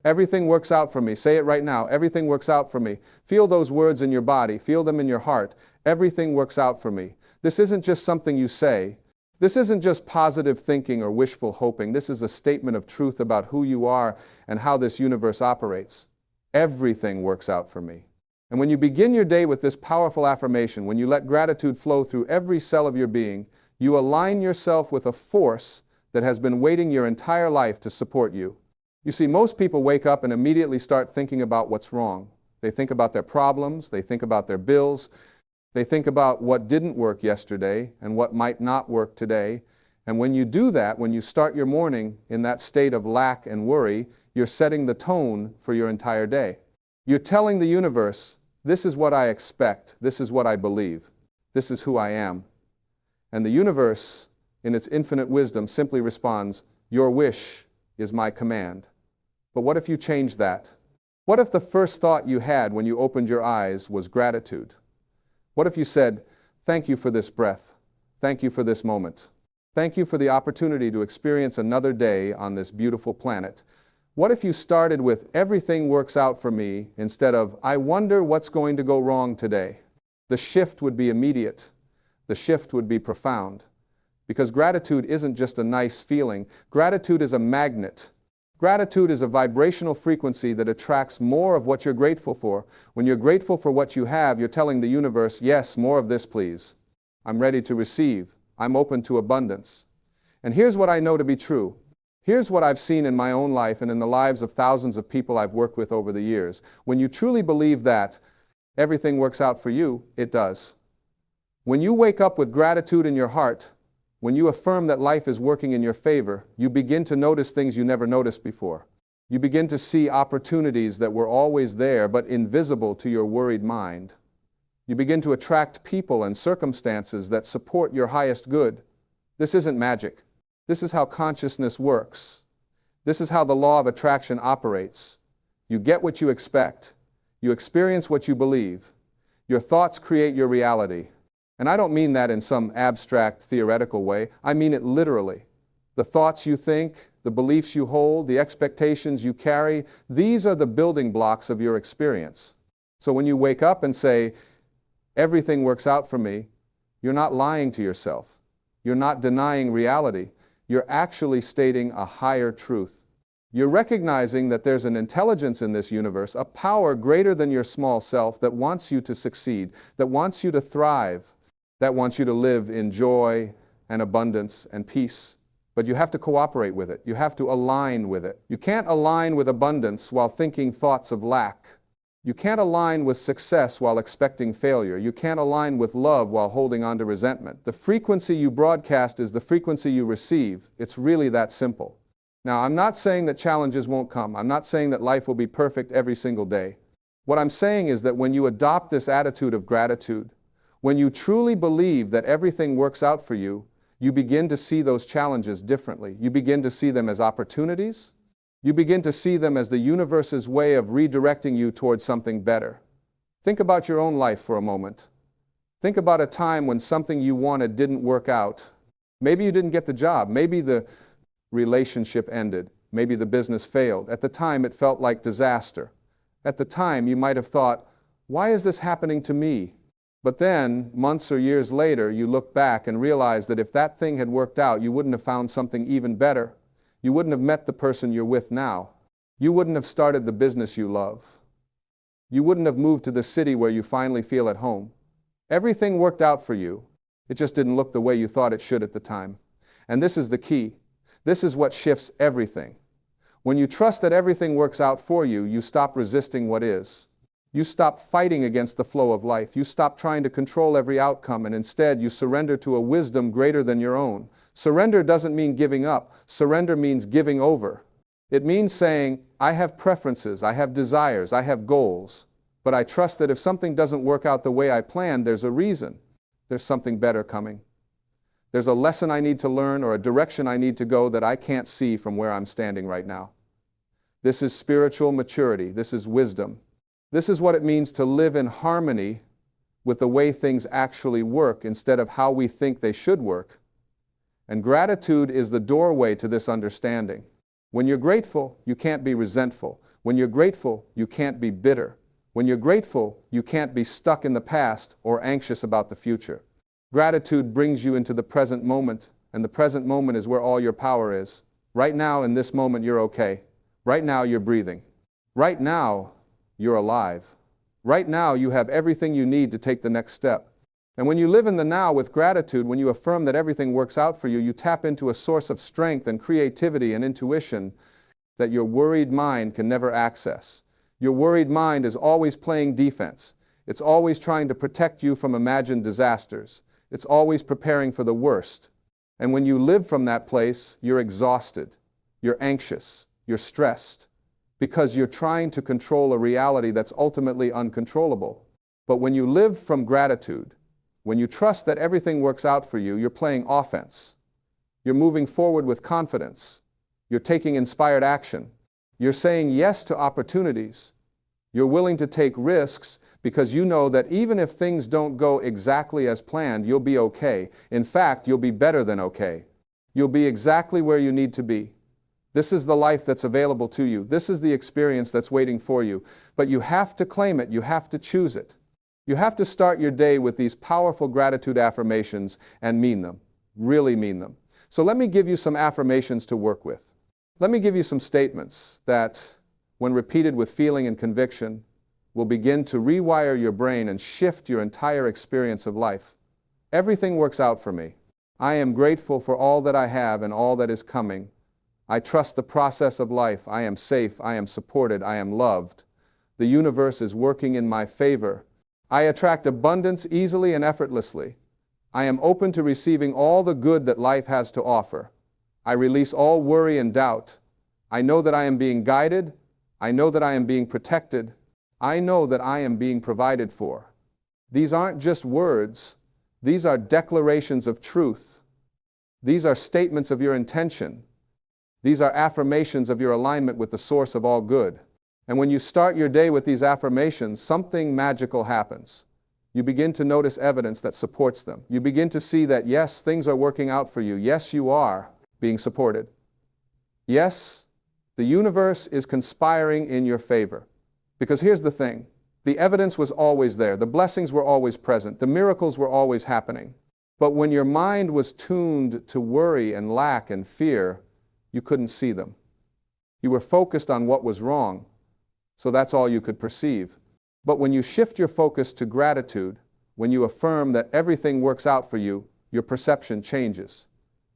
Everything works out for me. Say it right now. Everything works out for me. Feel those words in your body. Feel them in your heart. Everything works out for me. This isn't just something you say. This isn't just positive thinking or wishful hoping. This is a statement of truth about who you are and how this universe operates. Everything works out for me. And when you begin your day with this powerful affirmation, when you let gratitude flow through every cell of your being, you align yourself with a force that has been waiting your entire life to support you. You see, most people wake up and immediately start thinking about what's wrong. They think about their problems, they think about their bills, they think about what didn't work yesterday and what might not work today. And when you do that, when you start your morning in that state of lack and worry, you're setting the tone for your entire day. You're telling the universe, this is what I expect, this is what I believe, this is who I am. And the universe, in its infinite wisdom, simply responds, your wish is my command. But what if you change that? What if the first thought you had when you opened your eyes was gratitude? What if you said, thank you for this breath, thank you for this moment, thank you for the opportunity to experience another day on this beautiful planet? What if you started with, everything works out for me, instead of, I wonder what's going to go wrong today? The shift would be immediate. The shift would be profound. Because gratitude isn't just a nice feeling. Gratitude is a magnet. Gratitude is a vibrational frequency that attracts more of what you're grateful for. When you're grateful for what you have, you're telling the universe, yes, more of this, please. I'm ready to receive. I'm open to abundance. And here's what I know to be true. Here's what I've seen in my own life and in the lives of thousands of people I've worked with over the years. When you truly believe that everything works out for you, it does. When you wake up with gratitude in your heart, when you affirm that life is working in your favor, you begin to notice things you never noticed before. You begin to see opportunities that were always there but invisible to your worried mind. You begin to attract people and circumstances that support your highest good. This isn't magic. This is how consciousness works. This is how the law of attraction operates. You get what you expect. You experience what you believe. Your thoughts create your reality. And I don't mean that in some abstract, theoretical way. I mean it literally. The thoughts you think, the beliefs you hold, the expectations you carry, these are the building blocks of your experience. So when you wake up and say, everything works out for me, you're not lying to yourself. You're not denying reality. You're actually stating a higher truth. You're recognizing that there's an intelligence in this universe, a power greater than your small self that wants you to succeed, that wants you to thrive, that wants you to live in joy and abundance and peace. But you have to cooperate with it. You have to align with it. You can't align with abundance while thinking thoughts of lack. You can't align with success while expecting failure. You can't align with love while holding on to resentment. The frequency you broadcast is the frequency you receive. It's really that simple. Now, I'm not saying that challenges won't come. I'm not saying that life will be perfect every single day. What I'm saying is that when you adopt this attitude of gratitude, when you truly believe that everything works out for you, you begin to see those challenges differently. You begin to see them as opportunities. You begin to see them as the universe's way of redirecting you towards something better. Think about your own life for a moment. Think about a time when something you wanted didn't work out. Maybe you didn't get the job. Maybe the relationship ended. Maybe the business failed. At the time, it felt like disaster. At the time, you might have thought, why is this happening to me? But then, months or years later, you look back and realize that if that thing had worked out, you wouldn't have found something even better. You wouldn't have met the person you're with now. You wouldn't have started the business you love. You wouldn't have moved to the city where you finally feel at home. Everything worked out for you. It just didn't look the way you thought it should at the time. And this is the key. This is what shifts everything. When you trust that everything works out for you, you stop resisting what is. You stop fighting against the flow of life. You stop trying to control every outcome, and instead you surrender to a wisdom greater than your own. Surrender doesn't mean giving up. Surrender means giving over. It means saying, I have preferences, I have desires, I have goals, but I trust that if something doesn't work out the way I planned, there's a reason. There's something better coming. There's a lesson I need to learn or a direction I need to go that I can't see from where I'm standing right now. This is spiritual maturity. This is wisdom. This is what it means to live in harmony with the way things actually work instead of how we think they should work. And gratitude is the doorway to this understanding. When you're grateful, you can't be resentful. When you're grateful, you can't be bitter. When you're grateful, you can't be stuck in the past or anxious about the future. Gratitude brings you into the present moment, and the present moment is where all your power is. Right now, in this moment, you're okay. Right now, you're breathing. Right now, you're alive. Right now, you have everything you need to take the next step. And when you live in the now with gratitude, when you affirm that everything works out for you, you tap into a source of strength and creativity and intuition that your worried mind can never access. Your worried mind is always playing defense. It's always trying to protect you from imagined disasters. It's always preparing for the worst. And when you live from that place, you're exhausted, you're anxious, you're stressed, because you're trying to control a reality that's ultimately uncontrollable. But when you live from gratitude, when you trust that everything works out for you, you're playing offense. You're moving forward with confidence. You're taking inspired action. You're saying yes to opportunities. You're willing to take risks because you know that even if things don't go exactly as planned, you'll be okay. In fact, you'll be better than okay. You'll be exactly where you need to be. This is the life that's available to you. This is the experience that's waiting for you. But you have to claim it. You have to choose it. You have to start your day with these powerful gratitude affirmations and mean them, really mean them. So let me give you some affirmations to work with. Let me give you some statements that, when repeated with feeling and conviction, will begin to rewire your brain and shift your entire experience of life. Everything works out for me. I am grateful for all that I have and all that is coming. I trust the process of life. I am safe. I am supported. I am loved. The universe is working in my favor. I attract abundance easily and effortlessly. I am open to receiving all the good that life has to offer. I release all worry and doubt. I know that I am being guided. I know that I am being protected. I know that I am being provided for. These aren't just words. These are declarations of truth. These are statements of your intention. These are affirmations of your alignment with the source of all good. And when you start your day with these affirmations, something magical happens. You begin to notice evidence that supports them. You begin to see that, yes, things are working out for you. Yes, you are being supported. Yes, the universe is conspiring in your favor. Because here's the thing. The evidence was always there. The blessings were always present. The miracles were always happening. But when your mind was tuned to worry and lack and fear, you couldn't see them. You were focused on what was wrong. So that's all you could perceive. But when you shift your focus to gratitude, when you affirm that everything works out for you, your perception changes.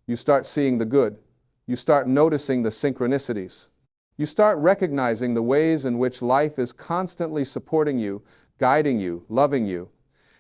You start seeing the good. You start noticing the synchronicities. You start recognizing the ways in which life is constantly supporting you, guiding you, loving you.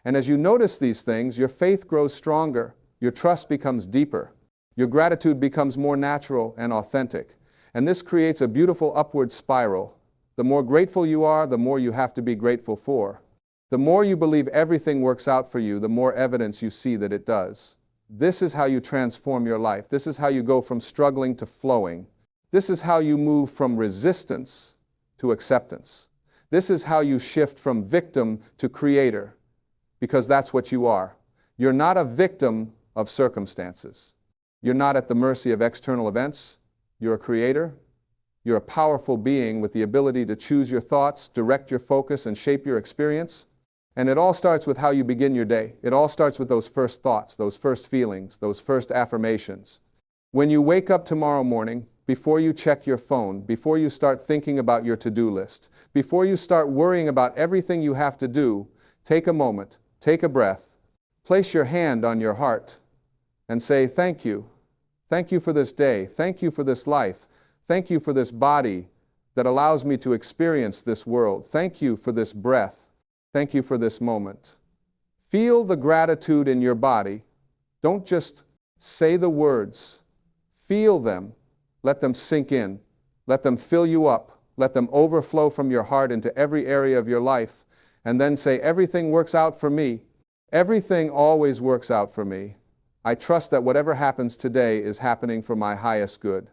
And as you notice these things, your faith grows stronger, your trust becomes deeper, your gratitude becomes more natural and authentic. And this creates a beautiful upward spiral. The more grateful you are, the more you have to be grateful for. The more you believe everything works out for you, the more evidence you see that it does. This is how you transform your life. This is how you go from struggling to flowing. This is how you move from resistance to acceptance. This is how you shift from victim to creator, because that's what you are. You're not a victim of circumstances. You're not at the mercy of external events. You're a creator. You're a powerful being with the ability to choose your thoughts, direct your focus, and shape your experience. And it all starts with how you begin your day. It all starts with those first thoughts, those first feelings, those first affirmations. When you wake up tomorrow morning, before you check your phone, before you start thinking about your to-do list, before you start worrying about everything you have to do, take a moment, take a breath, place your hand on your heart, and say, thank you. Thank you for this day. Thank you for this life. Thank you for this body that allows me to experience this world. Thank you for this breath. Thank you for this moment. Feel the gratitude in your body. Don't just say the words. Feel them. Let them sink in. Let them fill you up. Let them overflow from your heart into every area of your life. And then say, everything works out for me. Everything always works out for me. I trust that whatever happens today is happening for my highest good.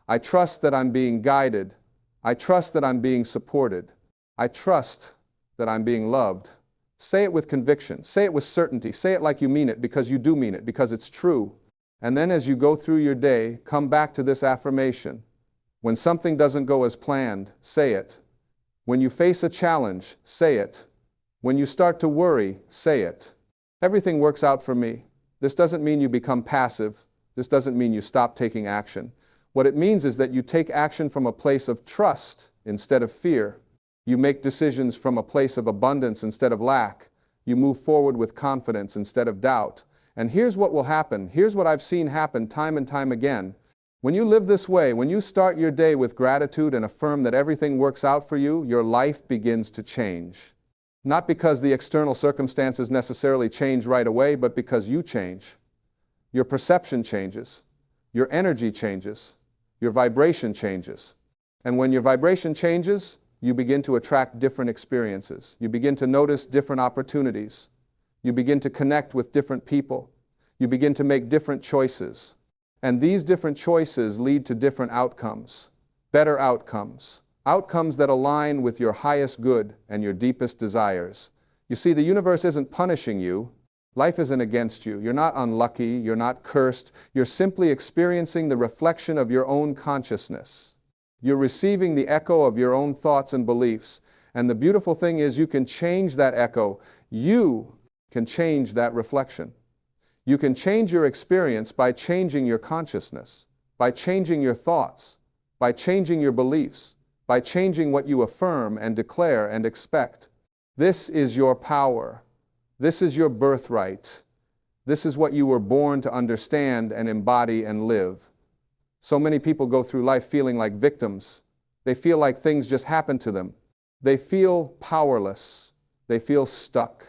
I trust that I'm being guided. I trust that I'm being supported. I trust that I'm being loved. Say it with conviction. Say it with certainty. Say it like you mean it, because you do mean it, because it's true. And then as you go through your day, come back to this affirmation. When something doesn't go as planned, say it. When you face a challenge, say it. When you start to worry, say it. Everything works out for me. This doesn't mean you become passive. This doesn't mean you stop taking action. What it means is that you take action from a place of trust instead of fear. You make decisions from a place of abundance instead of lack. You move forward with confidence instead of doubt. And here's what will happen. Here's what I've seen happen time and time again. When you live this way, when you start your day with gratitude and affirm that everything works out for you, your life begins to change. Not because the external circumstances necessarily change right away, but because you change. Your perception changes. Your energy changes. Your vibration changes. And when your vibration changes, you begin to attract different experiences. You begin to notice different opportunities. You begin to connect with different people. You begin to make different choices. And these different choices lead to different outcomes, better outcomes, outcomes that align with your highest good and your deepest desires. You see, the universe isn't punishing you. Life isn't against you. You're not unlucky. You're not cursed. You're simply experiencing the reflection of your own consciousness. You're receiving the echo of your own thoughts and beliefs. And the beautiful thing is you can change that echo. You can change that reflection. You can change your experience by changing your consciousness, by changing your thoughts, by changing your beliefs, by changing what you affirm and declare and expect. This is your power. This is your birthright. This is what you were born to understand and embody and live. So many people go through life feeling like victims. They feel like things just happen to them. They feel powerless. They feel stuck.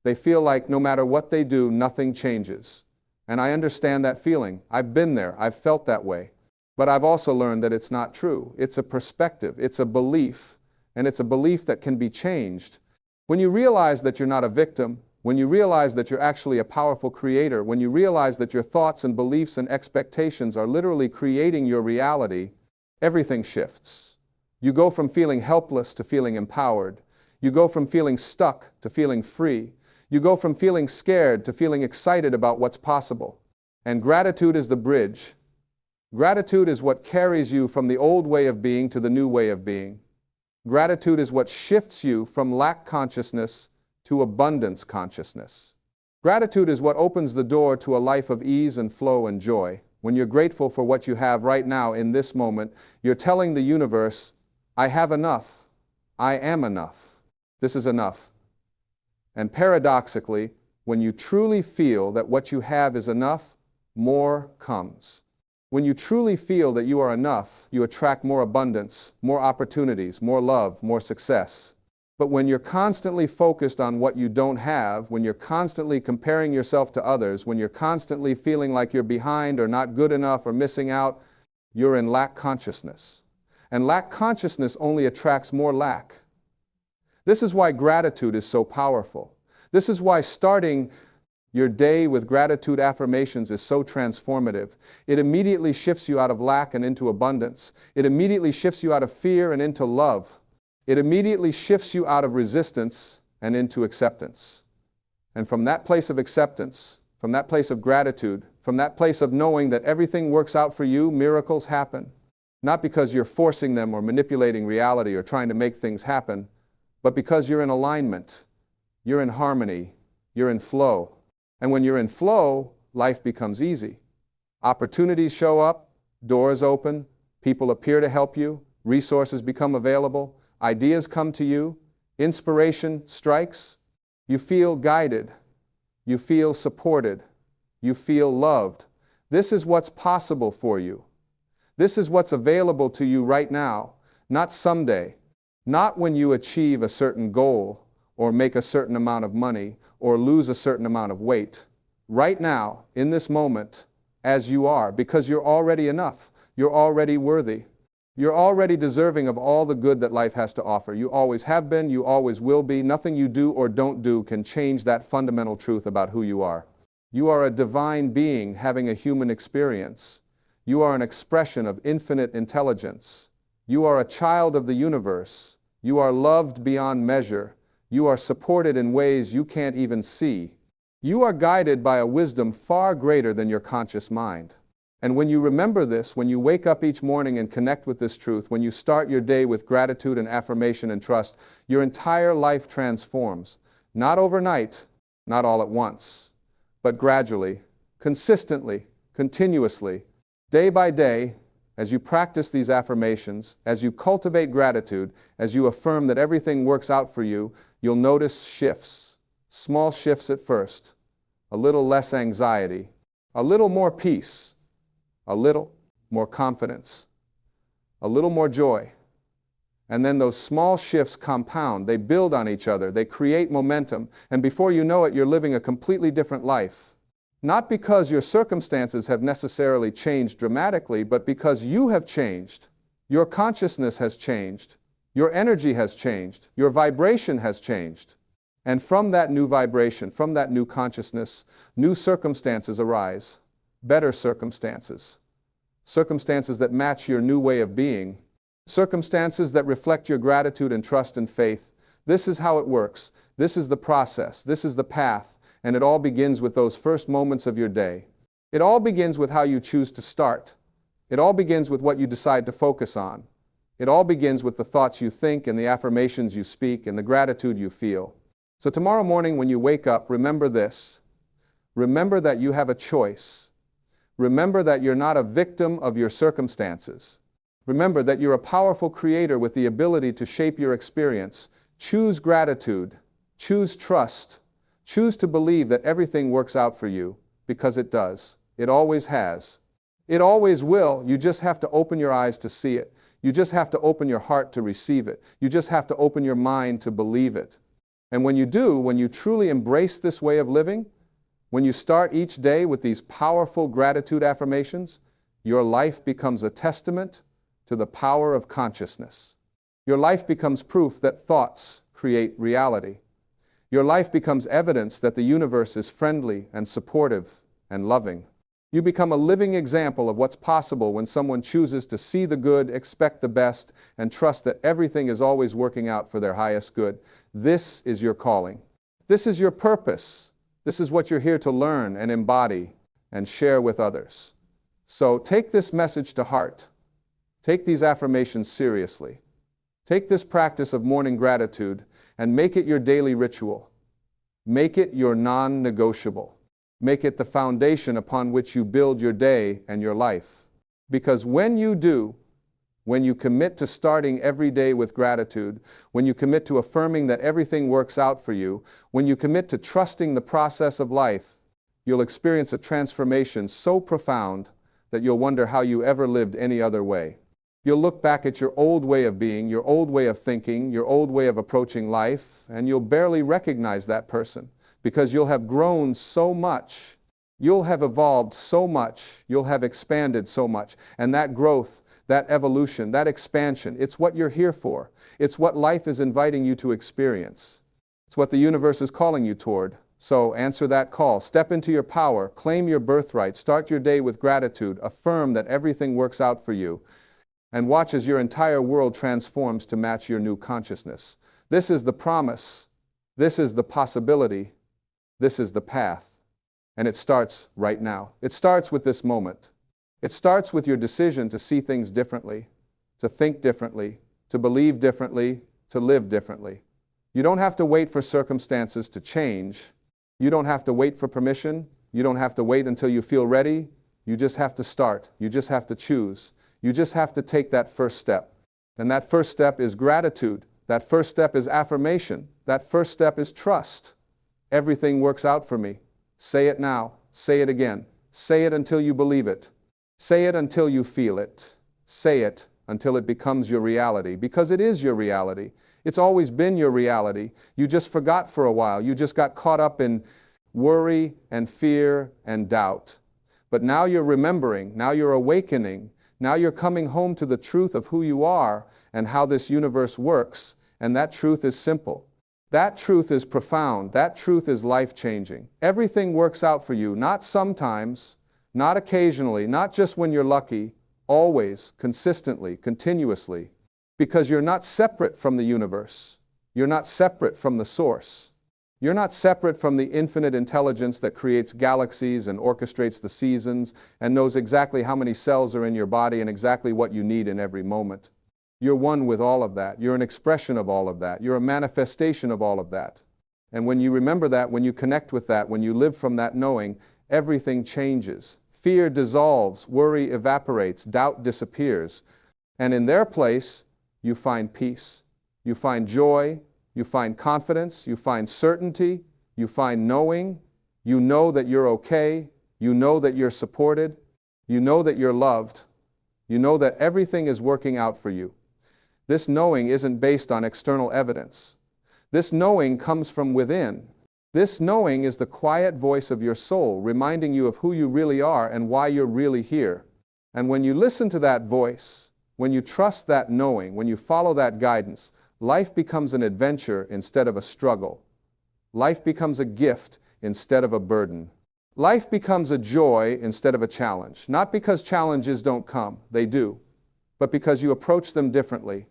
They feel like no matter what they do, nothing changes. And I understand that feeling. I've been there. I've felt that way. But I've also learned that it's not true. It's a perspective. It's a belief. And it's a belief that can be changed. When you realize that you're not a victim, when you realize that you're actually a powerful creator, when you realize that your thoughts and beliefs and expectations are literally creating your reality, everything shifts. You go from feeling helpless to feeling empowered. You go from feeling stuck to feeling free. You go from feeling scared to feeling excited about what's possible. And gratitude is the bridge. Gratitude is what carries you from the old way of being to the new way of being. Gratitude is what shifts you from lack consciousness to abundance consciousness. Gratitude is what opens the door to a life of ease and flow and joy. When you're grateful for what you have right now in this moment, you're telling the universe, I have enough. I am enough. This is enough. And paradoxically, when you truly feel that what you have is enough, more comes. When you truly feel that you are enough, you attract more abundance, more opportunities, more love, more success. But when you're constantly focused on what you don't have, when you're constantly comparing yourself to others, when you're constantly feeling like you're behind or not good enough or missing out, you're in lack consciousness. And lack consciousness only attracts more lack. This is why gratitude is so powerful. This is why starting your day with gratitude affirmations is so transformative. It immediately shifts you out of lack and into abundance. It immediately shifts you out of fear and into love. It immediately shifts you out of resistance and into acceptance. And from that place of acceptance, from that place of gratitude, from that place of knowing that everything works out for you, miracles happen. Not because you're forcing them or manipulating reality or trying to make things happen, but because you're in alignment, you're in harmony, you're in flow. And when you're in flow, life becomes easy. Opportunities show up, doors open, people appear to help you, resources become available, ideas come to you, inspiration strikes. You feel guided, you feel supported, you feel loved. This is what's possible for you. This is what's available to you right now, not someday, not when you achieve a certain goal or make a certain amount of money or lose a certain amount of weight. Right now, in this moment, as you are, because you're already enough. You're already worthy. You're already deserving of all the good that life has to offer. You always have been, you always will be. Nothing you do or don't do can change that fundamental truth about who you are. You are a divine being having a human experience. You are an expression of infinite intelligence. You are a child of the universe. You are loved beyond measure. You are supported in ways you can't even see. You are guided by a wisdom far greater than your conscious mind. And when you remember this, when you wake up each morning and connect with this truth, when you start your day with gratitude and affirmation and trust, your entire life transforms. Not overnight, not all at once, but gradually, consistently, continuously, day by day. As you practice these affirmations, as you cultivate gratitude, as you affirm that everything works out for you, you'll notice shifts, small shifts at first, a little less anxiety, a little more peace, a little more confidence, a little more joy. And then those small shifts compound, they build on each other, they create momentum, and before you know it, you're living a completely different life. Not because your circumstances have necessarily changed dramatically, but because you have changed. Your consciousness has changed. Your energy has changed. Your vibration has changed. And from that new vibration, from that new consciousness, new circumstances arise. Better circumstances. Circumstances that match your new way of being. Circumstances that reflect your gratitude and trust and faith. This is how it works. This is the process. This is the path. And it all begins with those first moments of your day. It all begins with how you choose to start. It all begins with what you decide to focus on. It all begins with the thoughts you think and the affirmations you speak and the gratitude you feel. So tomorrow morning when you wake up, remember this. Remember that you have a choice. Remember that you're not a victim of your circumstances. Remember that you're a powerful creator with the ability to shape your experience. Choose gratitude. Choose trust. Choose to believe that everything works out for you, because it does. It always has. It always will. You just have to open your eyes to see it. You just have to open your heart to receive it. You just have to open your mind to believe it. And when you do, when you truly embrace this way of living, when you start each day with these powerful gratitude affirmations, your life becomes a testament to the power of consciousness. Your life becomes proof that thoughts create reality. Your life becomes evidence that the universe is friendly and supportive and loving. You become a living example of what's possible when someone chooses to see the good, expect the best, and trust that everything is always working out for their highest good. This is your calling. This is your purpose. This is what you're here to learn and embody and share with others. So take this message to heart. Take these affirmations seriously. Take this practice of morning gratitude and make it your daily ritual. Make it your non-negotiable. Make it the foundation upon which you build your day and your life. Because when you do, when you commit to starting every day with gratitude, when you commit to affirming that everything works out for you, when you commit to trusting the process of life, you'll experience a transformation so profound that you'll wonder how you ever lived any other way. You'll look back at your old way of being, your old way of thinking, your old way of approaching life, and you'll barely recognize that person because you'll have grown so much. You'll have evolved so much. You'll have expanded so much. And that growth, that evolution, that expansion, it's what you're here for. It's what life is inviting you to experience. It's what the universe is calling you toward. So answer that call. Step into your power. Claim your birthright. Start your day with gratitude. Affirm that everything works out for you. And watch as your entire world transforms to match your new consciousness. This is the promise. This is the possibility. This is the path. And it starts right now. It starts with this moment. It starts with your decision to see things differently, to think differently, to believe differently, to live differently. You don't have to wait for circumstances to change. You don't have to wait for permission. You don't have to wait until you feel ready. You just have to start. You just have to choose. You just have to take that first step. And that first step is gratitude. That first step is affirmation. That first step is trust. Everything works out for me. Say it now. Say it again. Say it until you believe it. Say it until you feel it. Say it until it becomes your reality, because it is your reality. It's always been your reality. You just forgot for a while. You just got caught up in worry and fear and doubt. But now you're remembering. Now you're awakening. Now you're coming home to the truth of who you are and how this universe works, and that truth is simple. That truth is profound. That truth is life-changing. Everything works out for you, not sometimes, not occasionally, not just when you're lucky, always, consistently, continuously, because you're not separate from the universe. You're not separate from the source. You're not separate from the infinite intelligence that creates galaxies and orchestrates the seasons and knows exactly how many cells are in your body and exactly what you need in every moment. You're one with all of that. You're an expression of all of that. You're a manifestation of all of that. And when you remember that, when you connect with that, when you live from that knowing, everything changes. Fear dissolves, worry evaporates, doubt disappears. And in their place, you find peace. You find joy. You find confidence, you find certainty, you find knowing, you know that you're okay, you know that you're supported, you know that you're loved, you know that everything is working out for you. This knowing isn't based on external evidence. This knowing comes from within. This knowing is the quiet voice of your soul, reminding you of who you really are and why you're really here. And when you listen to that voice, when you trust that knowing, when you follow that guidance, life becomes an adventure instead of a struggle. Life becomes a gift instead of a burden. Life becomes a joy instead of a challenge. Not because challenges don't come, they do, but because you approach them differently.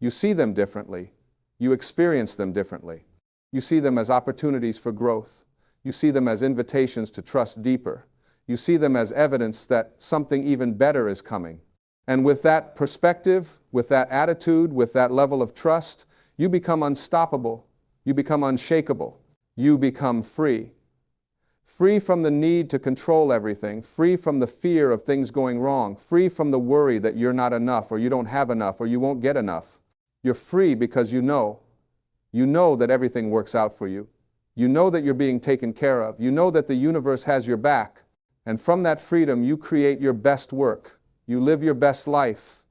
You see them differently. You experience them differently. You see them as opportunities for growth. You see them as invitations to trust deeper. You see them as evidence that something even better is coming. And with that perspective, with that attitude, with that level of trust, you become unstoppable. You become unshakable. You become free. Free from the need to control everything, free from the fear of things going wrong, free from the worry that you're not enough or you don't have enough or you won't get enough. You're free because you know that everything works out for you. You know that you're being taken care of. You know that the universe has your back. And from that freedom, you create your best work. You live your best life.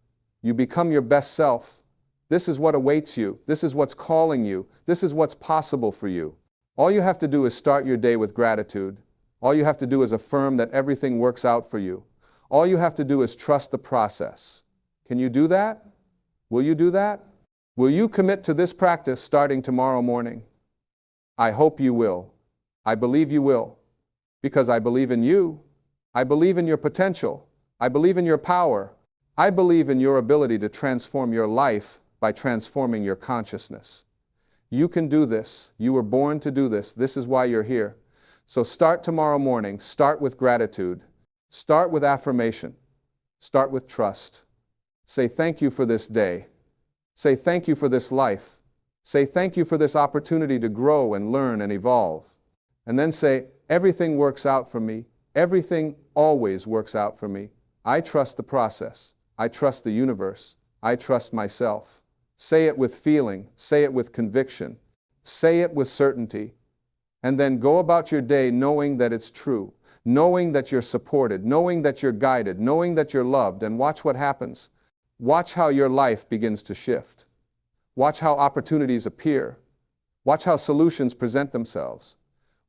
You become your best self. This is what awaits you. This is what's calling you. This is what's possible for you. All you have to do is start your day with gratitude. All you have to do is affirm that everything works out for you. All you have to do is trust the process. Can you do that? Will you do that? Will you commit to this practice starting tomorrow morning? I hope you will. I believe you will. Because I believe in you. I believe in your potential. I believe in your power. I believe in your ability to transform your life by transforming your consciousness. You can do this. You were born to do this. This is why you're here. So start tomorrow morning. Start with gratitude. Start with affirmation. Start with trust. Say thank you for this day. Say thank you for this life. Say thank you for this opportunity to grow and learn and evolve. And then say, everything works out for me. Everything always works out for me. I trust the process. I trust the universe. I trust myself. Say it with feeling. Say it with conviction. Say it with certainty. And then go about your day knowing that it's true, knowing that you're supported, knowing that you're guided, knowing that you're loved, and watch what happens. Watch how your life begins to shift. Watch how opportunities appear. Watch how solutions present themselves.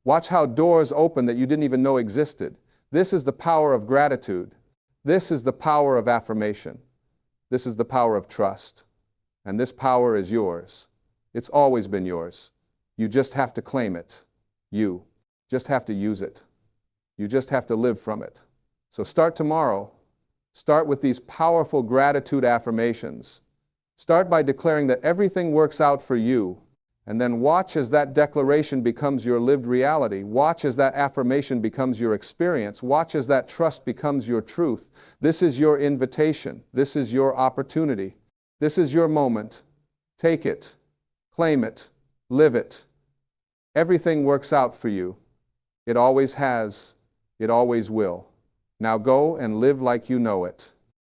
Watch how doors open that you didn't even know existed. This is the power of gratitude. This is the power of affirmation. This is the power of trust. And this power is yours. It's always been yours. You just have to claim it. You just have to use it. You just have to live from it. So start tomorrow. Start with these powerful gratitude affirmations. Start by declaring that everything works out for you. And then watch as that declaration becomes your lived reality. Watch as that affirmation becomes your experience. Watch as that trust becomes your truth. This is your invitation. This is your opportunity. This is your moment. Take it. Claim it. Live it. Everything works out for you. It always has. It always will. Now go and live like you know it.